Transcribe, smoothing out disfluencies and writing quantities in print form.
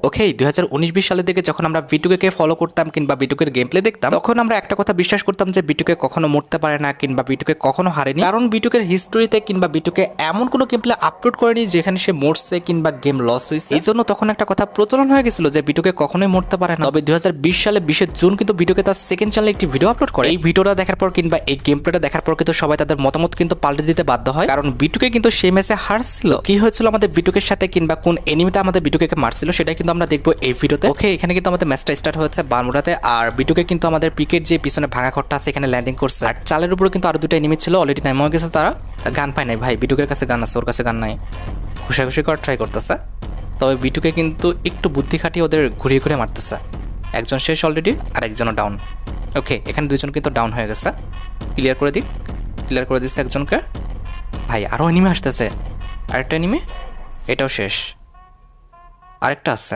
ওকে 2019-20 সালের দিকে যখন আমরা বিটুকে ফলো করতাম কিংবা বিটুকের গেম প্লে দেখতাম, তখন আমরা একটা কথা বিশ্বাস করতাম যে বিটুকে কখনো মরতে পারে না কিংবা বিটুকে কখনো হারেনি, কারণ বিটুকের হিস্টোরিতে কিংবা বিটুকে এমন কোনো গেম প্লে আপলোড করেনি যেখানে সে মরছে কিংবা গেম লস হয়েছে। এই জন্য তখন একটা কথা প্রচলন হয়ে গেছিল যে বিটুকে কখনোই মরতে পারে না। তবে 2020 সালে 20 জুন কিন্তু বিটুকে তার সেকেন্ড চ্যানেলে একটি ভিডিও আপলোড করে। এই ভিডিওটা দেখার পর কিংবা এই গেম প্লেটা দেখার পর কিন্তু সবাই তাদের মতামত কিন্তু পাল্টে দিতে বাধ্য হয়, কারণ বিটুকে কিন্তু সেই ম্যাচে হারছিল। কি হয়েছিল আমাদের বিটুকের সাথে কিংবা কোন এনিমিটা আমাদের বিটুকে মারছিল সেটা কিন্তু আমরা দেখবো এই ভিডিওতে। ওকে, এখানে কিন্তু আমাদের ম্যাচটা স্টার্ট হয়েছে বারমুডাতে, আর বিটুকে কিন্তু আমাদের পিকের যে পিছনে ভাঙা ঘরটা আছে এখানে ল্যান্ডিং করছে। আর চালের উপরে কিন্তু আরো দুটো এনিমি ছিল, অলরেডি নেমে গেছে তারা। গান পায় নাই ভাই, বিটুকের কাছে গান আছে, ওর কাছে গান নাই। ঘুষাঘুষি করার ট্রাই করতেছে, তবে বিটুকে কিন্তু একটু বুদ্ধি খাটিয়ে ওদের ঘুরিয়ে ঘুরিয়ে মারতেছে। একজন শেষ অলরেডি, আর একজনও ডাউন। ওকে, এখানে দুইজন কিন্তু ডাউন হয়ে গেছে। ক্লিয়ার করে দিচ্ছে একজনকে। ভাই আরও এনিমি আসতেছে, আরেকটা এনিমি, এটাও শেষ, আরেকটা আছে।